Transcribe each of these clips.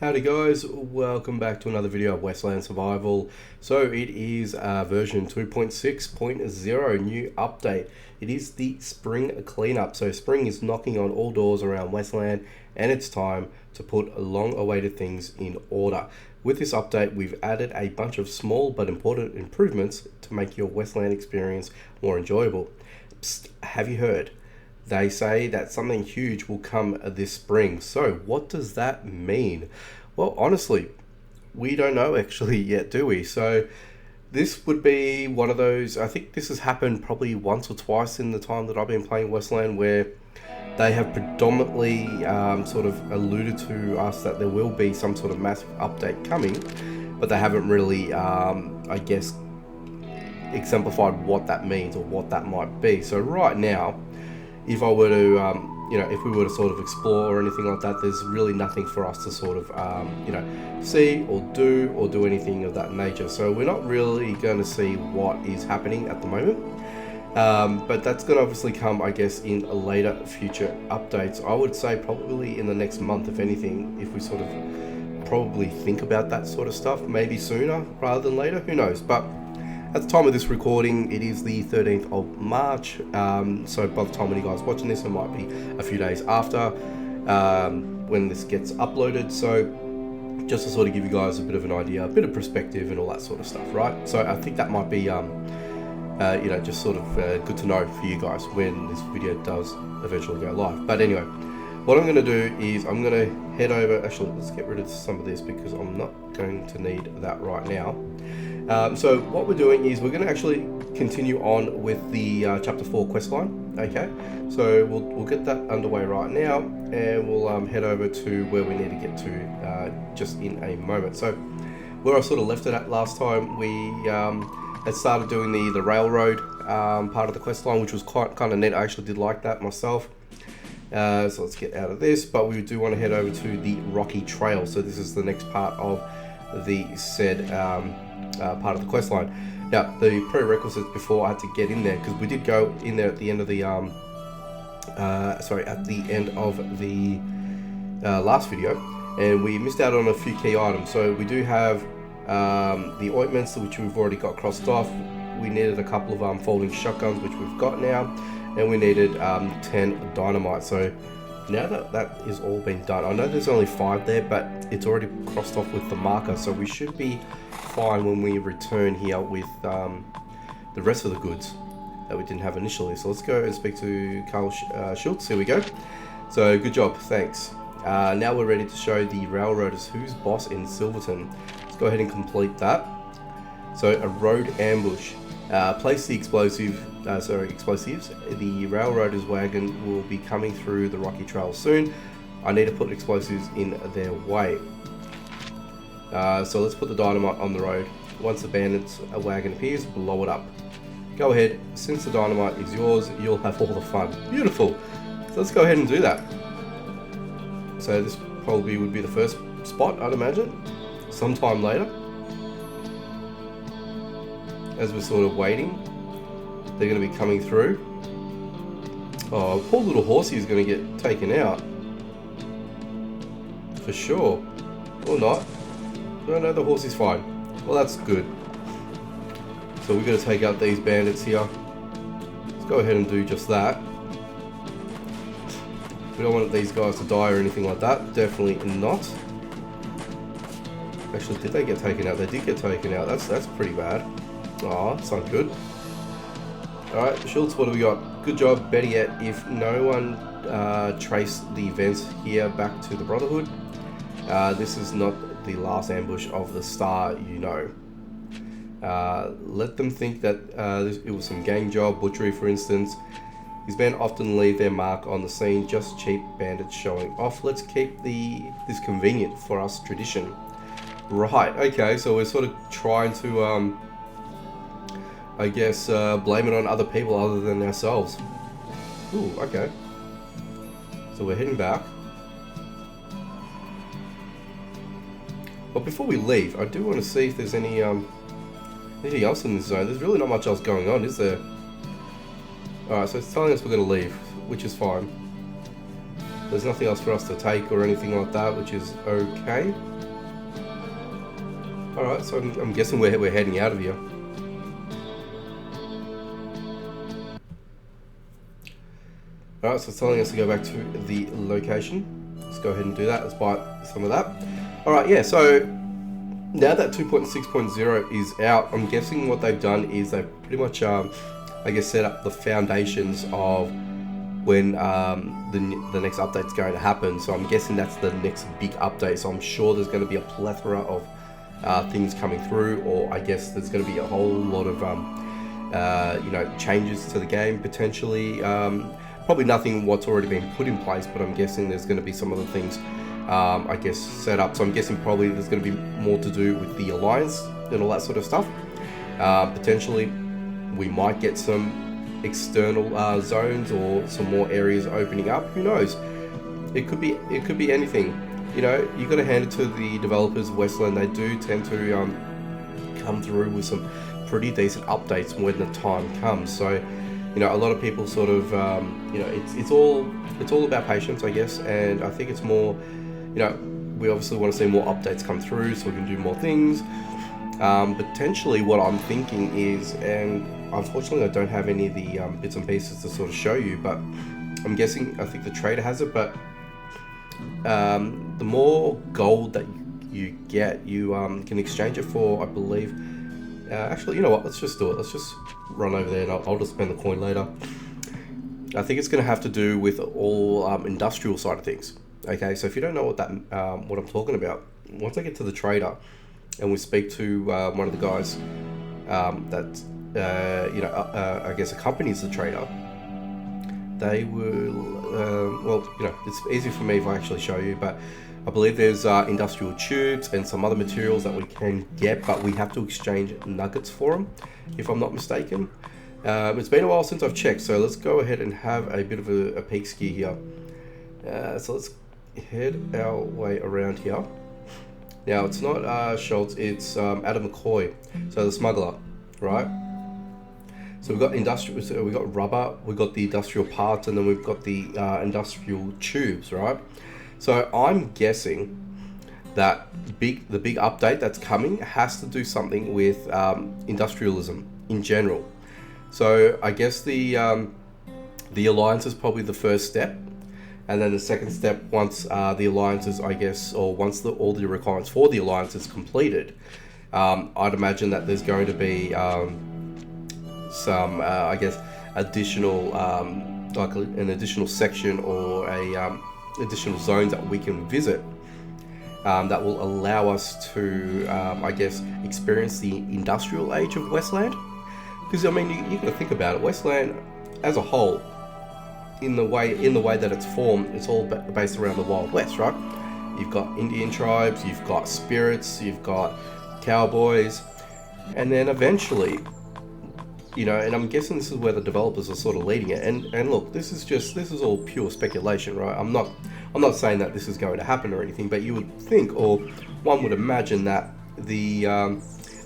Howdy guys, welcome back to another video of Westland Survival. So it is version 2.6.0, new update. It is the spring cleanup. So spring is knocking on all doors around Westland and it's time to put long awaited things in order. With this update, we've added a bunch of small but important improvements to make your Westland experience more enjoyable. Psst, have you heard? They say that something huge will come this spring. So what does that mean? Well, honestly, we don't know actually yet, do we? So this would be one of those, I think this has happened probably once or twice in the time that I've been playing Westland, where they have predominantly sort of alluded to us that there will be some sort of massive update coming, but they haven't really, I guess, exemplified what that means or what that might be. So right now, if I were to, if we were to sort of explore or anything like that, there's really nothing for us to sort of, see or do anything of that nature. So we're not really going to see what is happening at the moment. But that's going to obviously come, I guess, in later future updates. I would say probably in the next month, if anything, if we sort of probably think about that sort of stuff, maybe sooner rather than later, who knows. But at the time of this recording, it is the 13th of March, so by the time when you guys are watching this, it might be a few days after when this gets uploaded. So just to sort of give you guys a bit of an idea, a bit of perspective and all that sort of stuff, right? So I think that might be, just sort of good to know for you guys when this video does eventually go live. But anyway, what I'm going to do is I'm going to head over, actually let's get rid of some of this because I'm not going to need that right now. So what we're doing is we're going to actually continue on with the chapter 4 quest line. Okay, so we'll get that underway right now, and we'll head over to where we need to get to just in a moment. So where I sort of left it at last time, we had started doing the railroad part of the quest line, which was kind of neat. I actually did like that myself. So let's get out of this, but we do want to head over to the rocky trail. So this is the next part of the said part of the quest line. Now the prerequisites before I had to get in there, because we did go in there at the end of the last video, and we missed out on a few key items. So we do have the ointments, which we've already got crossed off. We needed a couple of folding shotguns, which we've got now, and we needed 10 dynamite. So now that is all been done, I know there's only 5 there, but it's already crossed off with the marker, so we should be fine when we return here with the rest of the goods that we didn't have initially. So let's go and speak to Carl Schultz. Here we go. So good job, thanks. Now we're ready to show the railroaders who's boss in Silverton. Let's go ahead and complete that. So a road ambush. Place the explosives. The railroaders wagon will be coming through the rocky trail soon. I need to put explosives in their way. So let's put the dynamite on the road. Once the bandits wagon appears, blow it up. Go ahead, since the dynamite is yours, you'll have all the fun. Beautiful. So let's go ahead and do that. So this probably would be the first spot, I'd imagine, sometime later. As we're sort of waiting, they're going to be coming through. Oh, poor little horsey is going to get taken out. For sure. Or not. No, the horse is fine. Well, that's good. So we're going to take out these bandits here. Let's go ahead and do just that. We don't want these guys to die or anything like that. Definitely not. Actually, did they get taken out? They did get taken out. That's pretty bad. Aw, that's not good. Alright, Schultz, what do we got? Good job. Better yet, if no one traced the events here back to the Brotherhood, this is not the last ambush of the Star, you know. Let them think that it was some gang job, butchery for instance. These men often leave their mark on the scene, just cheap bandits showing off. Let's keep this convenient for us tradition. Right, okay, so we're sort of trying to, I guess, blame it on other people other than ourselves. Ooh, okay. So we're heading back. But before we leave, I do want to see if there's anything else in this zone. There's really not much else going on, is there? Alright, so it's telling us we're going to leave, which is fine. There's nothing else for us to take or anything like that, which is okay. Alright, so I'm guessing we're heading out of here. Alright, so it's telling us to go back to the location. Let's go ahead and do that. Let's buy some of that. Alright, yeah, so now that 2.6.0 is out, I'm guessing what they've done is they've pretty much, I guess, set up the foundations of when the next update's going to happen. So I'm guessing that's the next big update. So I'm sure there's going to be a plethora of things coming through, or I guess there's going to be a whole lot of changes to the game potentially. Probably nothing what's already been put in place, but I'm guessing there's going to be some other things I guess set up. So I'm guessing probably there's going to be more to do with the alliance and all that sort of stuff. Potentially we might get some external zones or some more areas opening up. Who knows? It could be anything. You know, you got to hand it to the developers of Westland. They do tend to come through with some pretty decent updates when the time comes. So, you know, a lot of people sort of, it's all about patience, I guess. And I think it's more, you know, we obviously want to see more updates come through so we can do more things. Potentially what I'm thinking is, and unfortunately I don't have any of the bits and pieces to sort of show you, but I'm guessing, I think the trader has it, but the more gold that you get, you can exchange it for, I believe, actually, you know what, let's just do it. Let's just run over there and I'll just spend the coin later. I think it's going to have to do with all industrial side of things. Okay, so if you don't know what I'm talking about, once I get to the trader and we speak to one of the guys that I guess accompanies the trader, they will, it's easy for me if I actually show you, but I believe there's industrial tubes and some other materials that we can get, but we have to exchange nuggets for them, if I'm not mistaken. It's been a while since I've checked, so let's go ahead and have a bit of a peek ski here. So let's head our way around here. Now it's not Schultz, it's Adam McCoy, so the smuggler, right? So we've got industrial, so we've got rubber, we've got the industrial parts, and then we've got the industrial tubes, right? So I'm guessing that the big update that's coming has to do something with industrialism in general. So I guess the alliance is probably the first step, and then the second step, once the alliances, I guess, or once all the requirements for the alliance is completed, I'd imagine that there's going to be some, I guess, additional, like an additional section or a additional zones that we can visit that will allow us to, I guess, experience the industrial age of Westland. Because I mean, you got to think about it. Westland, as a whole, in the way that it's formed, it's all based around the Wild West, right? You've got Indian tribes, you've got spirits, you've got cowboys, and then eventually, you know, and I'm guessing this is where the developers are sort of leading it. And look, this is all pure speculation, right? I'm not saying that this is going to happen or anything, but you would think, or one would imagine, that the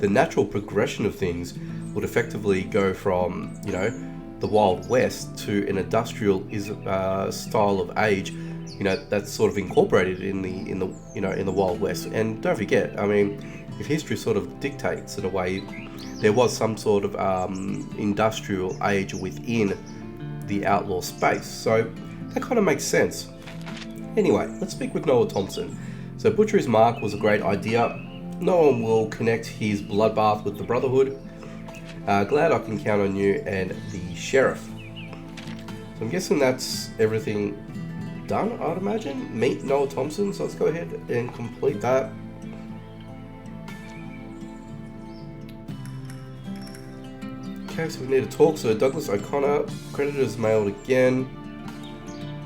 natural progression of things would effectively go from, you know, the Wild West to an industrial style of age, you know, that's sort of incorporated in the Wild West. And don't forget, I mean, if history sort of dictates in a way, there was some sort of industrial age within the outlaw space, so that kind of makes sense. Anyway, let's speak with Noah Thompson. So Butcher His Mark was a great idea. No one will connect his bloodbath with the Brotherhood. Glad I can count on you and the Sheriff. So I'm guessing that's everything done, I'd imagine. Meet Noah Thompson, so let's go ahead and complete that. Okay, so we need to talk. So Douglas O'Connor, creditors mailed again.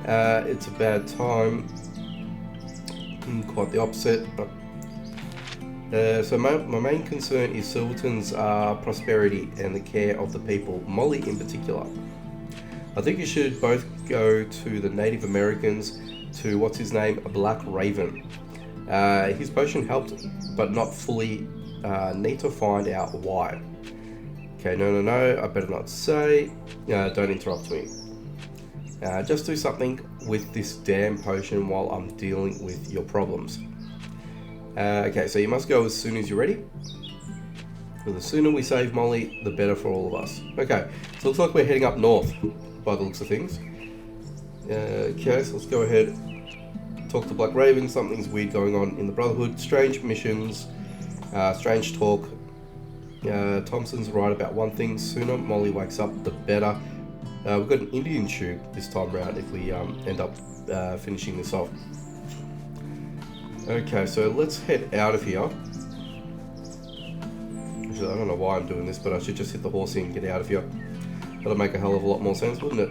It's a bad time. Quite the opposite, but so my main concern is Silverton's prosperity and the care of the people, Molly in particular. I think you should both go to the Native Americans, to what's his name, Black Raven. His potion helped, but not fully. Need to find out why. Okay, no, I better not say. Don't interrupt me. Just do something with this damn potion while I'm dealing with your problems. Okay, so you must go as soon as you're ready. So the sooner we save Molly, the better for all of us. Okay, so it looks like we're heading up north by the looks of things. Okay, so let's go ahead. Talk to Black Raven. Something's weird going on in the Brotherhood. Strange missions. Strange talk. Thompson's right about one thing. Sooner Molly wakes up, the better. We've got an Indian tube this time around if we end up finishing this off. Okay, so let's head out of here. Actually, I don't know why I'm doing this, but I should just hit the horsey and get out of here. That'll make a hell of a lot more sense, wouldn't it?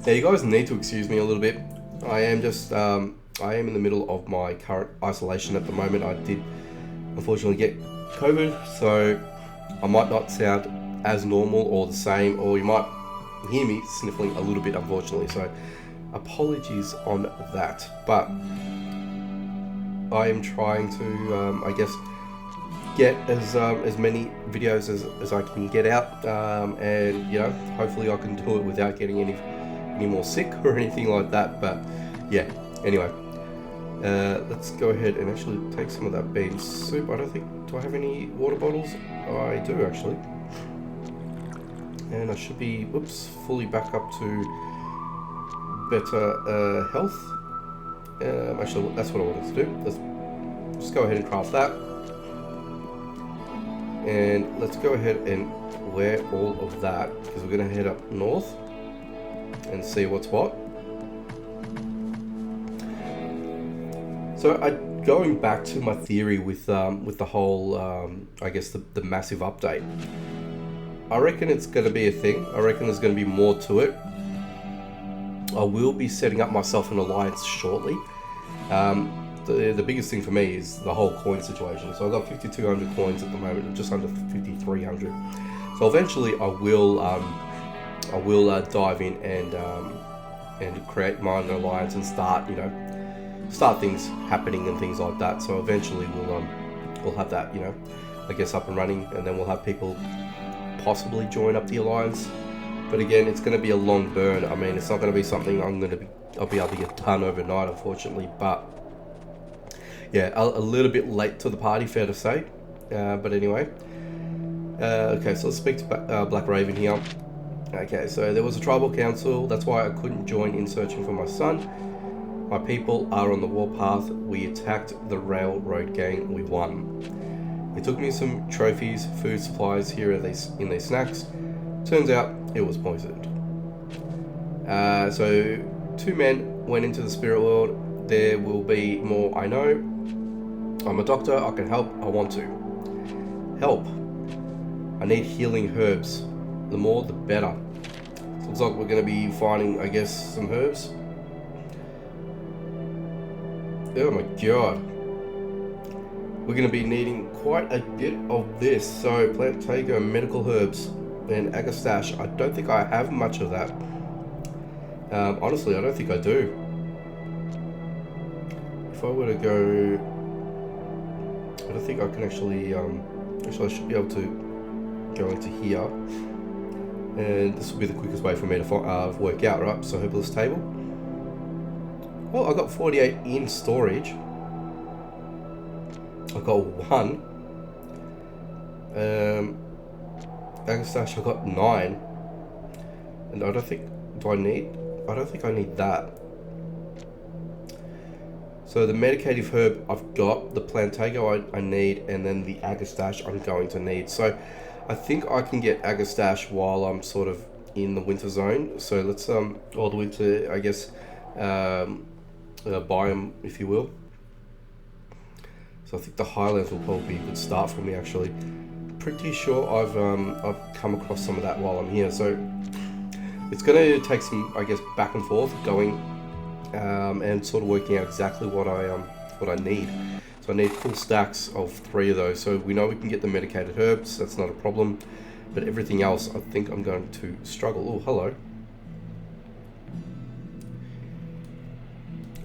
Now, you guys need to excuse me a little bit. I am in the middle of my current isolation at the moment. I did unfortunately get COVID, so I might not sound as normal or the same, or you might hear me sniffling a little bit, unfortunately. So apologies on that, but I am trying to, I guess, get as many videos as I can get out, and you know, hopefully I can do it without getting any more sick or anything like that. But yeah, anyway, let's go ahead and actually take some of that bean soup. I don't think, do I have any water bottles? I do actually, and I should be, whoops, fully back up to better health. Actually, that's what I wanted to do. Let's just go ahead and craft that. And let's go ahead and wear all of that, because we're going to head up north and see what's what. So going back to my theory with the whole, I guess the massive update, I reckon it's going to be a thing. I reckon there's going to be more to it. I will be setting up myself an alliance shortly. The biggest thing for me is the whole coin situation. So I've got 5,200 coins at the moment, just under 5,300. So eventually I will dive in and create my own alliance and start things happening and things like that. So eventually we'll have that, you know, I guess, up and running, and then we'll have people possibly join up the alliance. But again, it's going to be a long burn. I mean, it's not going to be something I'll be able to get done overnight, unfortunately. But yeah, a little bit late to the party, fair to say. But anyway, okay, so let's speak to Black Raven here. Okay, so there was a tribal council. That's why I couldn't join in searching for my son. My people are on the warpath. We attacked the railroad gang. We won. He took me some trophies, food supplies here in these snacks. Turns out it was poisoned. So 2 men went into the spirit world. There will be more, I know. I'm a doctor. I can help. I want to help. I need healing herbs. The more, the better. So looks like we're going to be finding, I guess, some herbs. Oh my god. We're going to be needing quite a bit of this. So plant tago, medical herbs, and agastache. I don't think I have much of that. Honestly, I don't think I do. If I were to go, I don't think I can actually, actually I should be able to go into here. And this will be the quickest way for me to work out, right? So herbalist table. Well, I got 48 in storage. I've got 1. Agastache, I've got 9. And I don't think, I don't think I need that. So the medicative herb I've got, the plantago I need, and then the agastache I'm going to need. So I think I can get agastache while I'm sort of in the winter zone. So let's all the way to, I guess, biome, if you will. So I think the highlands will probably be a good start for me, actually. Pretty sure I've come across some of that while I'm here. So it's going to take some, I guess, back and forth going and sort of working out exactly what I need. So I need full stacks of 3 of those. So we know we can get the medicated herbs. That's not a problem. But everything else, I think I'm going to struggle. Oh, hello.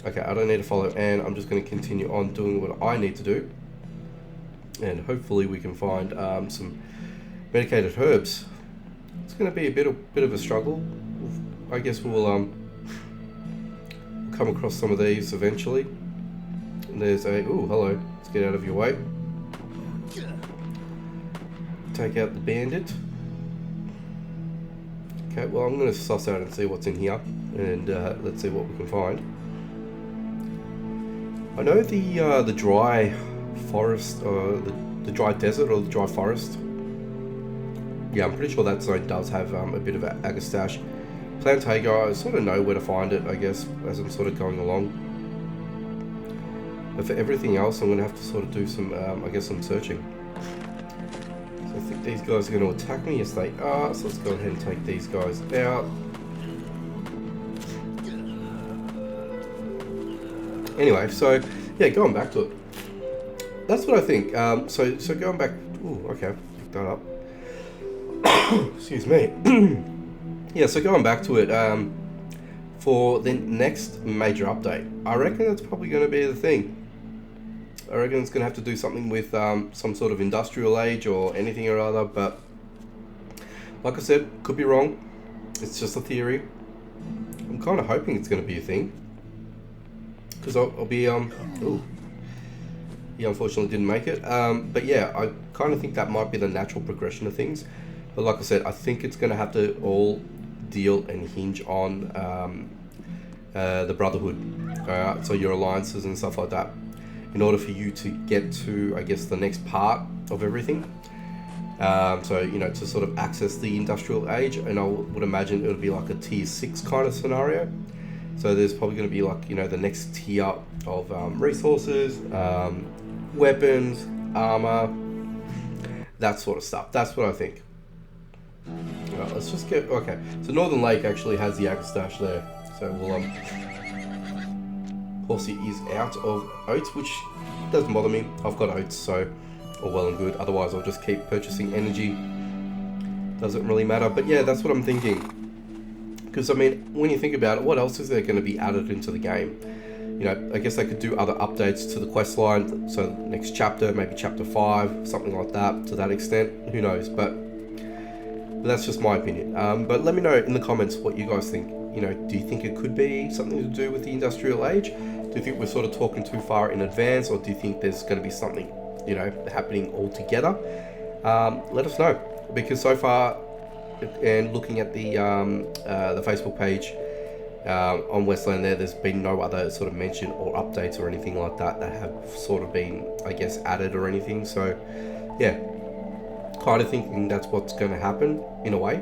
Okay, I don't need to follow, and I'm just going to continue on doing what I need to do. And hopefully we can find some medicated herbs. It's going to be a bit of a struggle. I guess we'll come across some of these eventually. And there's a, ooh, hello, let's get out of your way. Take out the bandit. Okay, well I'm going to suss out and see what's in here, and let's see what we can find. I know the dry forest, the dry desert or the dry forest. Yeah, I'm pretty sure that zone does have a bit of an agastache. Plantega, I sort of know where to find it, I guess, as I'm sort of going along. But for everything else, I'm going to have to sort of do some, I guess, some searching. So I think these guys are going to attack me. Yes, they are. So let's go ahead and take these guys out. Anyway, so yeah, going back to it. That's what I think. So going back. Ooh, okay, pick that up. Excuse me. Yeah, so going back to it. For the next major update, I reckon that's probably going to be the thing. I reckon it's going to have to do something with some sort of industrial age or anything or other. But like I said, could be wrong. It's just a theory. I'm kind of hoping it's going to be a thing. Because I'll be, ooh. He unfortunately didn't make it. But yeah, I kind of think that might be the natural progression of things. But like I said, I think it's going to have to all deal and hinge on the Brotherhood. So your alliances and stuff like that. In order for you to get to, I guess, the next part of everything. So, you know, to sort of access the industrial age. And I would imagine it would be like a tier 6 kind of scenario. So there's probably going to be like, you know, the next tier of resources, weapons, armor, that sort of stuff. That's what I think. Alright, let's just get, okay. So Northern Lake actually has the agastache there. So we'll, Horsey is out of oats, which doesn't bother me. I've got oats, so all well and good. Otherwise, I'll just keep purchasing energy. Doesn't really matter. But yeah, that's what I'm thinking. Because, I mean, when you think about it, what else is there going to be added into the game? You know, I guess they could do other updates to the quest line. So next chapter, maybe chapter 5, something like that, to that extent. Who knows? But that's just my opinion. But let me know in the comments what you guys think. You know, do you think it could be something to do with the industrial age? Do you think we're sort of talking too far in advance? Or do you think there's going to be something, you know, happening all together? Let us know. Because so far, and looking at the Facebook page on Westland there's been no other sort of mention or updates or anything like that that have sort of been, I guess, added or anything. So, yeah, kind of thinking that's what's going to happen in a way.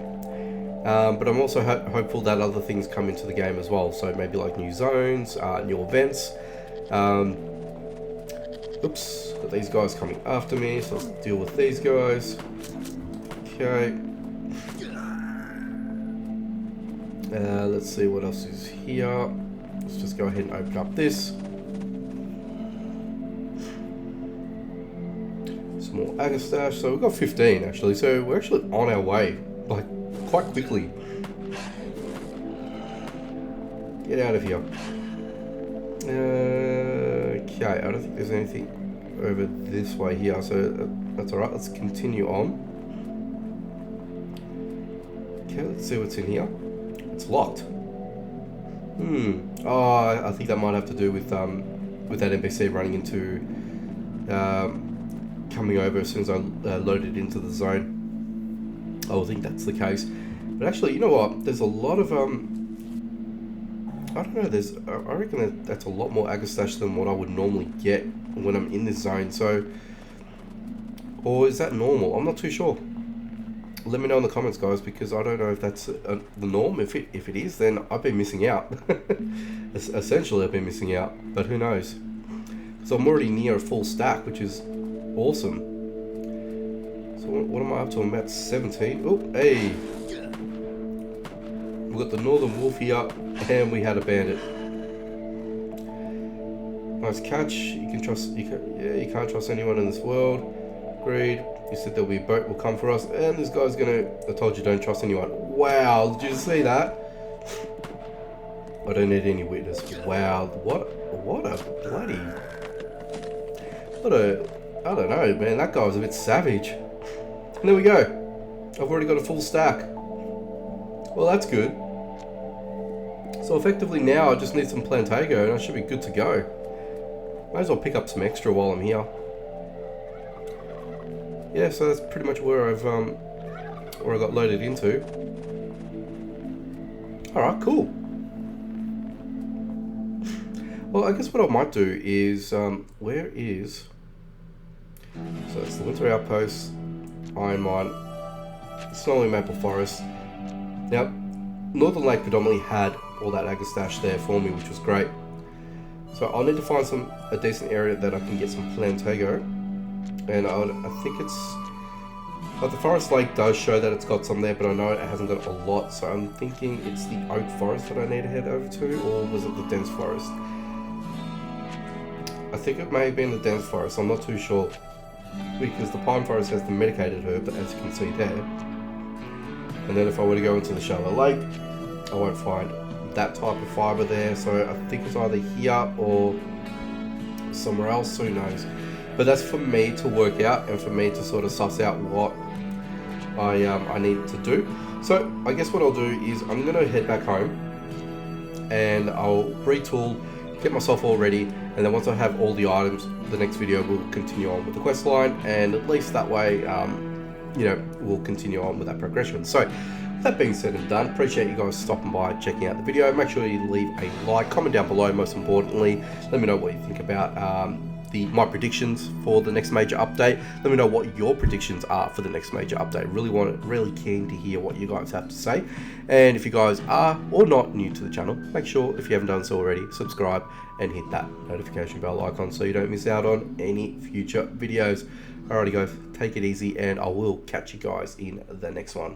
But I'm also hopeful that other things come into the game as well. So maybe like new zones, new events. Oops, got these guys coming after me, so let's deal with these guys. Okay. Let's see what else is here. Let's just go ahead and open up this. Some more agastache. So we've got 15 actually. So we're actually on our way, like, quite quickly. Get out of here. Okay, I don't think there's anything over this way here, so that's alright. Let's continue on. Okay, let's see what's in here. It's locked. Oh, I think that might have to do with that NPC running into, coming over as soon as I loaded into the zone. I would think that's the case. But actually, you know what? There's a lot of, I don't know, I reckon that's a lot more agastache than what I would normally get when I'm in this zone. So, or is that normal? I'm not too sure. Let me know in the comments, guys, because I don't know if that's the norm. If it is, then I've been missing out. Essentially, I've been missing out, but who knows? So I'm already near a full stack, which is awesome. So what am I up to? I'm at 17. Oh, hey. We've got the Northern Wolf here, and we had a bandit. Nice catch. You can trust. You can't trust anyone in this world. Agreed. You said there'll be a boat will come for us, and this guy's gonna. I told you don't trust anyone. Wow, did you see that? I don't need any witness. Wow, what a bloody. I don't know, man. That guy was a bit savage. And there we go. I've already got a full stack. Well, that's good. So effectively now I just need some Plantago and I should be good to go. Might as well pick up some extra while I'm here. Yeah, so that's pretty much where I got loaded into. Alright, cool. Well, I guess what I might do is, where is... So it's the Winter Outpost, Iron Mine, Snowy Maple Forest. Now, Northern Lake predominantly had all that Agastache there for me, which was great. So I'll need to find a decent area that I can get some Plantago. And I think it's... But the Forest Lake does show that it's got some there, but I know it hasn't got a lot. So I'm thinking it's the Oak Forest that I need to head over to, or was it the Dense Forest? I think it may have been the Dense Forest, I'm not too sure. Because the Pine Forest has the medicated herb, as you can see there. And then if I were to go into the Shallow Lake, I won't find that type of fibre there. So I think it's either here or somewhere else, who knows. But that's for me to work out and for me to sort of suss out what I need to do. So I guess what I'll do is I'm going to head back home and I'll retool, get myself all ready, and then once I have all the items, the next video will continue on with the quest line, and at least that way, you know, we'll continue on with that progression. So that being said and done, appreciate you guys stopping by, checking out the video. Make sure you leave a like, comment down below, most importantly. Let me know what you think about my predictions for the next major update. Let me know what your predictions are for the next major update. Really keen to hear what you guys have to say. And if you guys are or not new to the channel, make sure, if you haven't done so already, subscribe and hit that notification bell icon so you don't miss out on any future videos. Alrighty guys, take it easy and I will catch you guys in the next one.